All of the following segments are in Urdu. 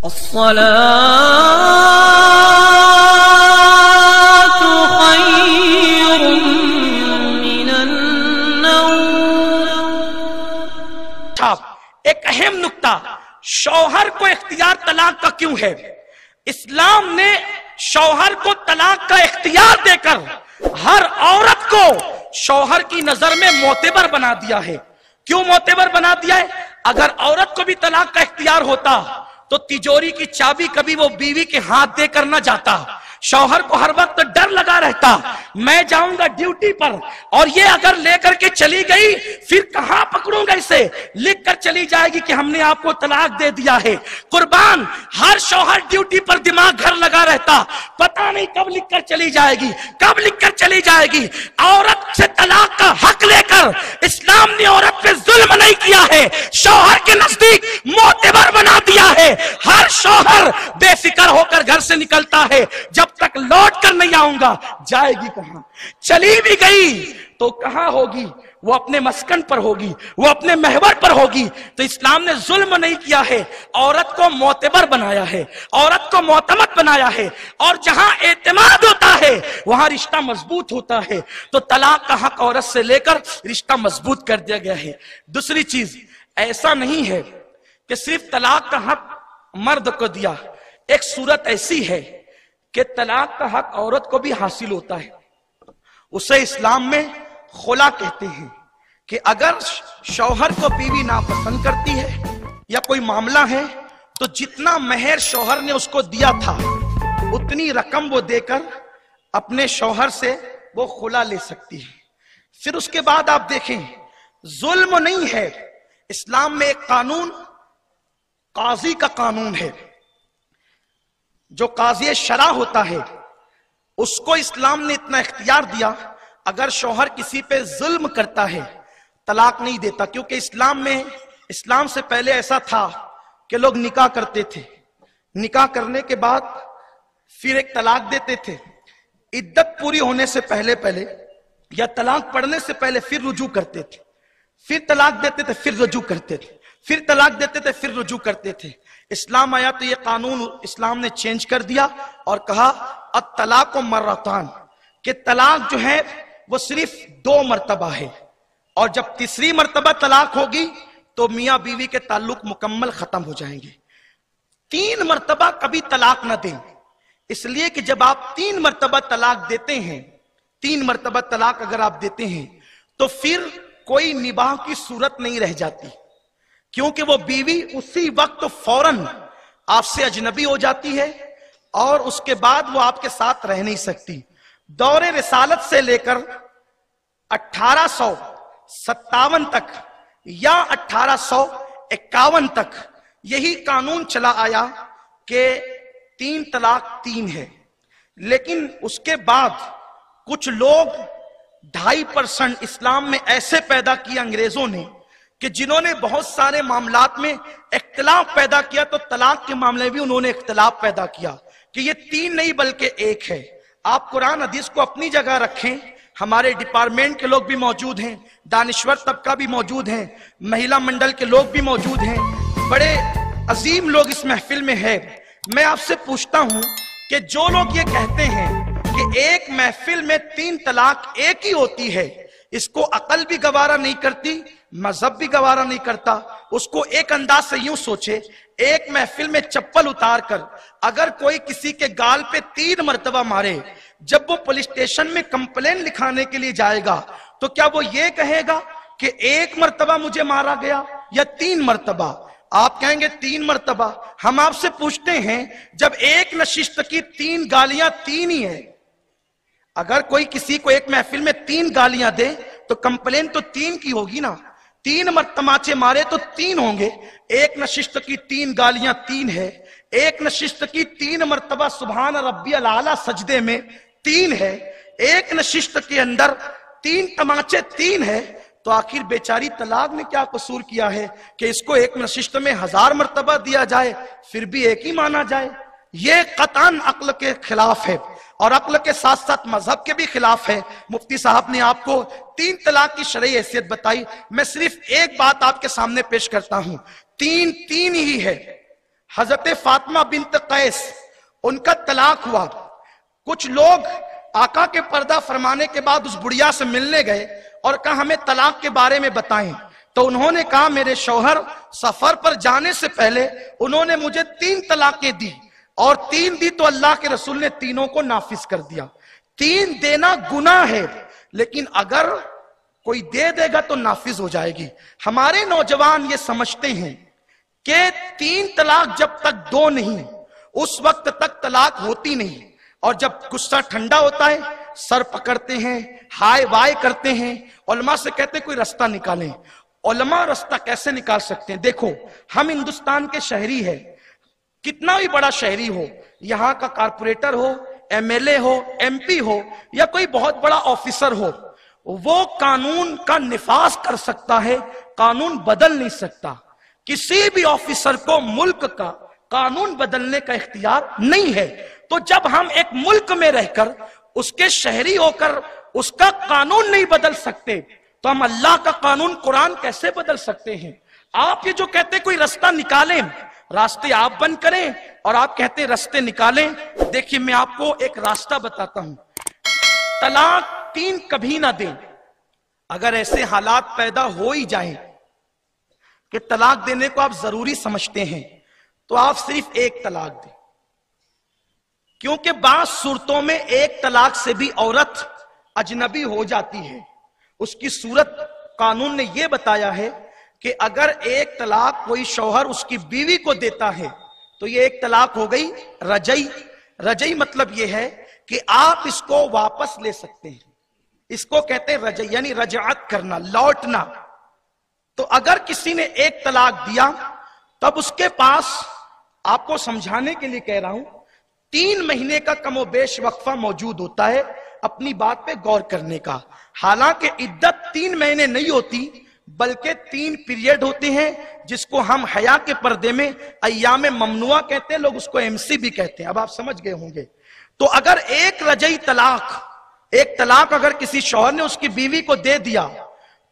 الصلاة خير من النوم۔ ایک اہم نکتہ، شوہر کو اختیار طلاق کا کیوں ہے؟ اسلام نے شوہر کو طلاق کا اختیار دے کر ہر عورت کو شوہر کی نظر میں معتبر بنا دیا ہے۔ کیوں معتبر بنا دیا ہے؟ اگر عورت کو بھی طلاق کا اختیار ہوتا تو تجوری کی چابی کبھی وہ بیوی کے ہاتھ دے کر نہ جاتا۔ شوہر کو ہر وقت ڈر لگا رہتا، میں جاؤں گا ڈیوٹی پر اور یہ اگر لے کر کے چلی گئی پھر کہاں پکڑوں گا اسے، لکھ کر چلی جائے گی کہ ہم نے آپ کو طلاق دے دیا ہے۔ قربان، ہر شوہر ڈیوٹی پر دماغ گھر لگا رہتا، پتہ نہیں کب لکھ کر چلی جائے گی، کب لکھ کر چلی جائے گی۔ عورت سے طلاق کا حق لے کر اسلام نے عورت پہ ظلم نہیں کیا ہے، شوہر کے نزدیک معتبر بنا دیا ہے۔ ہر شوہر بے فکر ہو کر گھر سے نکلتا ہے، جب تک لوٹ کر نہیں آؤں گا، جائے گی کہاں؟ چلی بھی گئی تو کہاں ہوگی؟ وہ اپنے مسکن پر ہوگی، وہ اپنے محور پر ہوگی۔ تو اسلام نے ظلم نہیں کیا ہے، عورت کو معتبر بنایا ہے، عورت کو معتمد بنایا ہے، اور جہاں اعتماد ہوتا ہے وہاں رشتہ مضبوط ہوتا ہے۔ تو طلاق کا حق عورت سے لے کر رشتہ مضبوط کر دیا گیا ہے۔ دوسری چیز، ایسا نہیں ہے کہ صرف طلاق کا حق مرد کو دیا، ایک صورت ایسی ہے کہ طلاق کا حق عورت کو بھی حاصل ہوتا ہے، اسے اسلام میں خلا کہتے ہیں، کہ اگر شوہر کو بیوی ناپسند کرتی ہے یا کوئی معاملہ ہے تو جتنا مہر شوہر نے اس کو دیا تھا اتنی رقم وہ دے کر اپنے شوہر سے وہ خلا لے سکتی ہے۔ پھر اس کے بعد آپ دیکھیں، ظلم نہیں ہے، اسلام میں ایک قانون قاضی کا قانون ہے، جو قاضی شرع ہوتا ہے اس کو اسلام نے اتنا اختیار دیا، اگر شوہر کسی پہ ظلم کرتا ہے طلاق نہیں دیتا، کیونکہ اسلام سے پہلے ایسا تھا کہ لوگ نکاح کرتے تھے، نکاح کرنے کے بعد پھر ایک طلاق دیتے تھے، عدت پوری ہونے سے پہلے یا طلاق پڑھنے سے پہلے پھر رجوع کرتے تھے، پھر طلاق دیتے تھے، پھر رجوع کرتے تھے، پھر طلاق دیتے تھے، پھر رجوع کرتے تھے۔ اسلام آیا تو یہ قانون اسلام نے چینج کر دیا اور کہا الطلاق مرتان، کہ طلاق جو ہے وہ صرف 2 مرتبہ ہے، اور جب تیسری مرتبہ طلاق ہوگی تو میاں بیوی کے تعلق مکمل ختم ہو جائیں گے۔ 3 مرتبہ کبھی طلاق نہ دیں، اس لیے کہ جب آپ 3 مرتبہ طلاق دیتے ہیں، 3 مرتبہ طلاق اگر آپ دیتے ہیں تو پھر کوئی نباہ کی صورت نہیں رہ جاتی، کیونکہ وہ بیوی اسی وقت فوراً آپ سے اجنبی ہو جاتی ہے اور اس کے بعد وہ آپ کے ساتھ رہ نہیں سکتی۔ دور رسالت سے لے کر 1857 تک یا 1851 تک یہی قانون چلا آیا کہ 3 طلاق 3 ہے، لیکن اس کے بعد کچھ لوگ 2.5% اسلام میں ایسے پیدا کیا انگریزوں نے کہ جنہوں نے بہت سارے معاملات میں اختلاف پیدا کیا، تو طلاق کے معاملے بھی انہوں نے اختلاف پیدا کیا کہ یہ 3 نہیں بلکہ 1 ہے۔ آپ قرآن حدیث کو اپنی جگہ رکھیں، ہمارے ڈپارٹمنٹ کے لوگ بھی موجود ہیں، دانشور طبقہ بھی موجود ہیں، مہیلا منڈل کے لوگ بھی موجود ہیں، بڑے عظیم لوگ اس محفل میں ہیں۔ میں آپ سے پوچھتا ہوں کہ جو لوگ یہ کہتے ہیں کہ ایک محفل میں 3 طلاق ایک ہی ہوتی ہے، اس کو عقل بھی گوارا نہیں کرتی، مذہب بھی گوارا نہیں کرتا، اس کو ایک انداز سے یوں سوچے، ایک محفل میں چپل اتار کر اگر کوئی کسی کے گال پہ 3 مرتبہ مارے، جب وہ پولیس اسٹیشن میں کمپلین لکھانے کے لیے جائے گا تو کیا وہ یہ کہے گا کہ 1 مرتبہ مجھے مارا گیا یا 3 مرتبہ؟ آپ کہیں گے 3 مرتبہ۔ ہم آپ سے پوچھتے ہیں، جب ایک نشست کی 3 گالیاں 3 ہی ہیں، اگر کوئی کسی کو ایک محفل میں 3 گالیاں دے تو کمپلین تو 3 کی ہوگی نا، 3 تماچے مارے تو 3 ہوں گے۔ ایک نشست کی 3 گالیاں 3 ہے، ایک نشست کی 3 مرتبہ سبحان ربی الاعلیٰ سجدے میں 3 ہے، ایک نشست کے اندر 3 تماچے 3 ہے، تو آخر بیچاری طلاق نے کیا قصور کیا ہے کہ اس کو ایک نشست میں 1000 مرتبہ دیا جائے پھر بھی ایک ہی مانا جائے؟ یہ قطعاً عقل کے خلاف ہے، اور عقل کے ساتھ ساتھ مذہب کے بھی خلاف ہے۔ مفتی صاحب نے آپ کو 3 طلاق کی شرعی حیثیت بتائی، میں صرف ایک بات آپ کے سامنے پیش کرتا ہوں، 3 ہی ہے۔ حضرت فاطمہ بنت قیس ان کا طلاق ہوا. کچھ لوگ آقا کے پردہ فرمانے کے بعد اس بڑھیا سے ملنے گئے اور کہا ہمیں طلاق کے بارے میں بتائیں. تو انہوں نے کہا میرے شوہر سفر پر جانے سے پہلے انہوں نے مجھے 3 طلاقیں دی اور 3 دی تو اللہ کے رسول نے تینوں کو نافذ کر دیا. 3 دینا گناہ ہے لیکن اگر کوئی دے دے گا تو نافذ ہو جائے گی. ہمارے نوجوان یہ سمجھتے ہیں کہ 3 طلاق جب تک 2 نہیں اس وقت تک طلاق ہوتی نہیں, اور جب غصہ ٹھنڈا ہوتا ہے سر پکڑتے ہیں, ہائے وائے کرتے ہیں. علماء سے کہتے ہیں کوئی رستہ نکالیں. علماء رستہ کیسے نکال سکتے ہیں؟ دیکھو ہم ہندوستان کے شہری ہیں, کتنا بھی بڑا شہری ہو, یہاں کا کارپوریٹر ہو, ایم ایل اے ہو, ایم پی ہو یا کوئی بہت بڑا آفیسر ہو, وہ قانون کا نفاذ کر سکتا ہے, قانون بدل نہیں سکتا. کسی بھی آفیسر کو ملک کا قانون بدلنے کا اختیار نہیں ہے. تو جب ہم ایک ملک میں رہ کر اس کے شہری ہو کر اس کا قانون نہیں بدل سکتے تو ہم اللہ کا قانون قرآن کیسے بدل سکتے ہیں؟ آپ یہ جو کہتے کوئی رستہ نکالیں, راستے آپ بند کریں اور آپ کہتے ہیں راستے نکالیں. دیکھیے میں آپ کو ایک راستہ بتاتا ہوں. طلاق 3 کبھی نہ دیں. اگر ایسے حالات پیدا ہو ہی جائیں کہ طلاق دینے کو آپ ضروری سمجھتے ہیں تو آپ صرف 1 طلاق دیں, کیونکہ بعض صورتوں میں 1 طلاق سے بھی عورت اجنبی ہو جاتی ہے. اس کی صورت قانون نے یہ بتایا ہے کہ اگر 1 طلاق کوئی شوہر اس کی بیوی کو دیتا ہے تو یہ 1 طلاق ہو گئی رجعی. رجعی مطلب یہ ہے کہ آپ اس کو واپس لے سکتے ہیں. اس کو کہتے ہیں رجعی, یعنی رجعت کرنا, لوٹنا. تو اگر کسی نے 1 طلاق دیا تب اس کے پاس, آپ کو سمجھانے کے لیے کہہ رہا ہوں, 3 مہینے کا کم و بیش وقفہ موجود ہوتا ہے اپنی بات پہ غور کرنے کا. حالانکہ عدت 3 مہینے نہیں ہوتی بلکہ 3 پیریڈ ہوتے ہیں جس کو ہم حیا کے پردے میں ایام ممنوعہ کہتے ہیں, لوگ اس کو MC بھی کہتے ہیں. اب آپ سمجھ گئے ہوں گے. تو اگر 1 رجعی طلاق, 1 طلاق اگر کسی شوہر نے اس کی بیوی کو دے دیا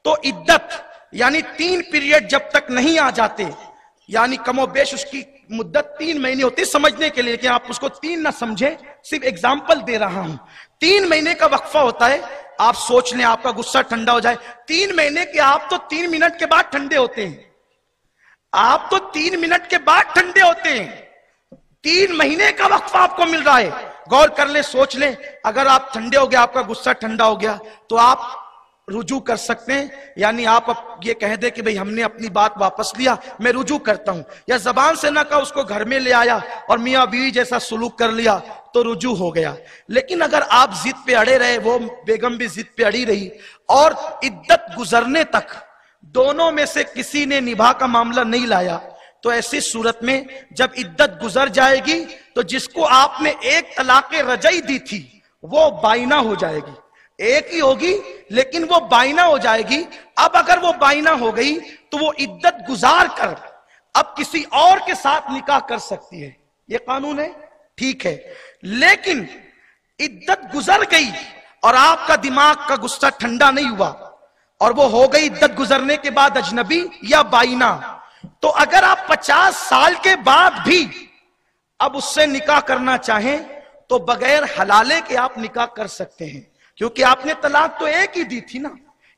تو عدت یعنی 3 پیریڈ جب تک نہیں آ جاتے, یعنی کم و بیش اس کی مدت 3 مہینے ہوتی, سمجھنے کے لیے کہ آپ اس کو 3 نہ سمجھیں, صرف ایگزامپل دے رہا ہوں. 3 مہینے کا وقفہ ہوتا ہے. آپ سوچ لیں آپ کا غصہ ٹھنڈا ہو جائے. 3 مہینے کے آپ تو 3 منٹ کے بعد ٹھنڈے ہوتے ہیں. آپ تو 3 منٹ کے بعد ٹھنڈے ہوتے ہیں. 3 مہینے کا وقفہ آپ کو مل رہا ہے. غور کر لیں, سوچ لیں, اگر آپ ٹھنڈے ہو گیا, آپ کا غصہ ٹھنڈا ہو گیا تو آپ رجوع کر سکتے ہیں. یعنی آپ یہ کہہ دیں کہ بھئی ہم نے اپنی بات واپس لیا, میں رجوع کرتا ہوں. یا زبان سے نہ کہا, اس کو گھر میں لے آیا اور میاں بیوی جیسا سلوک کر لیا تو رجوع ہو گیا. لیکن اگر آپ ضد پہ اڑے رہے, وہ بیگم بھی ضد پہ اڑی رہی اور عدت گزرنے تک دونوں میں سے کسی نے نباہ کا معاملہ نہیں لایا, تو ایسی صورت میں جب عدت گزر جائے گی تو جس کو آپ نے 1 طلاق رجعی دی تھی وہ بائنہ ہو جائے گی. 1 ہی ہوگی لیکن وہ بائنہ ہو جائے گی. اب اگر وہ بائنہ ہو گئی تو وہ عدت گزار کر اب کسی اور کے ساتھ نکاح کر سکتی ہے. یہ قانون ہے, ٹھیک ہے. لیکن عدت گزر گئی اور آپ کا دماغ کا غصہ ٹھنڈا نہیں ہوا اور وہ ہو گئی عدت گزرنے کے بعد اجنبی یا بائنہ, تو اگر آپ 50 سال کے بعد بھی اب اس سے نکاح کرنا چاہیں تو بغیر حلالے کے آپ نکاح کر سکتے ہیں, کیونکہ آپ نے طلاق تو 1 ہی دی تھی نا,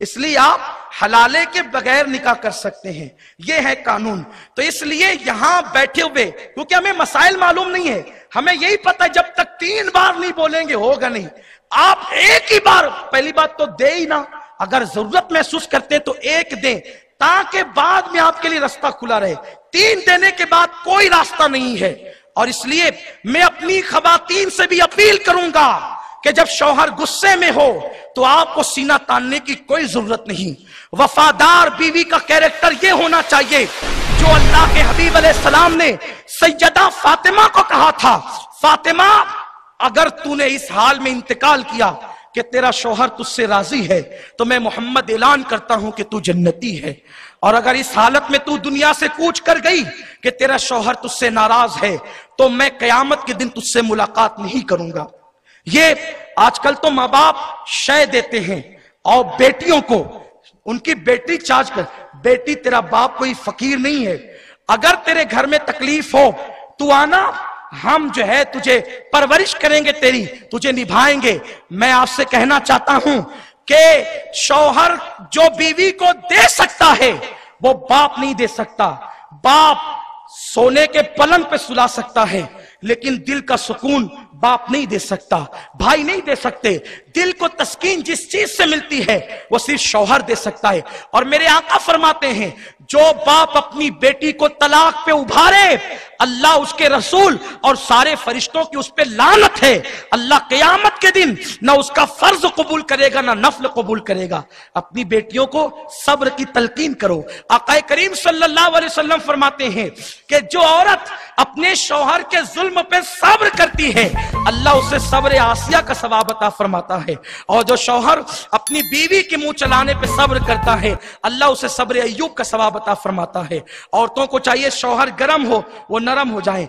اس لیے آپ حلالے کے بغیر نکاح کر سکتے ہیں. یہ ہے قانون. تو اس لیے یہاں بیٹھے ہوئے, کیونکہ ہمیں مسائل معلوم نہیں ہے, ہمیں یہی پتہ ہے جب تک 3 بار نہیں بولیں گے ہوگا نہیں. آپ 1 ہی بار, پہلی بات تو دے ہی نہ, اگر ضرورت محسوس کرتے تو 1 دیں تاکہ بعد میں آپ کے لیے راستہ کھلا رہے. 3 دینے کے بعد کوئی راستہ نہیں ہے. اور اس لیے میں اپنی خواتین سے بھی اپیل کروں گا کہ جب شوہر غصے میں ہو تو آپ کو سینہ تاننے کی کوئی ضرورت نہیں. وفادار بیوی کا کیریکٹر یہ ہونا چاہیے جو اللہ کے حبیب علیہ السلام نے سیدہ فاطمہ کو کہا تھا, فاطمہ اگر تو نے اس حال میں انتقال کیا کہ تیرا شوہر تجھ سے راضی ہے تو میں محمد اعلان کرتا ہوں کہ تو جنتی ہے, اور اگر اس حالت میں تو دنیا سے کوچ کر گئی کہ تیرا شوہر تجھ سے ناراض ہے تو میں قیامت کے دن تجھ سے ملاقات نہیں کروں گا. یہ آج کل تو ماں باپ شے دیتے ہیں اور بیٹیوں کو, ان کی بیٹی چارج کر, بیٹی تیرا باپ کوئی فقیر نہیں ہے, اگر تیرے گھر میں تکلیف ہو تو آنا، ہم جو ہے تجھے پرورش کریں گے، تیری تجھے نبھائیں گے۔ میں آپ سے کہنا چاہتا ہوں کہ شوہر جو بیوی کو دے سکتا ہے وہ باپ نہیں دے سکتا۔ باپ سونے کے پلنگ پہ سلا سکتا ہے لیکن دل کا سکون باپ نہیں دے سکتا، بھائی نہیں دے سکتے۔ دل کو تسکین جس چیز سے ملتی ہے وہ صرف شوہر دے سکتا ہے۔ اور میرے آقا فرماتے ہیں جو باپ اپنی بیٹی کو طلاق پہ ابھارے، اللہ، اس کے رسول اور سارے فرشتوں کی اس پہ لعنت ہے۔ اللہ قیامت کے دن نہ اس کا فرض قبول کرے گا نہ نفل قبول کرے گا۔ اپنی بیٹیوں کو صبر کی تلقین کرو۔ آقا کریم صلی اللہ علیہ وسلم فرماتے ہیں کہ جو عورت اپنے شوہر کے ظلم پہ صبر کرتی ہے اللہ اسے صبر آسیہ کا ثواب عطا فرماتا ہے، اور جو شوہر اپنی بیوی کے منہ چلانے پہ صبر کرتا ہے اللہ اسے صبر ایوب کا ثواب عطا فرماتا ہے۔ عورتوں کو چاہیے شوہر گرم ہو وہ نرم ہو جائیں۔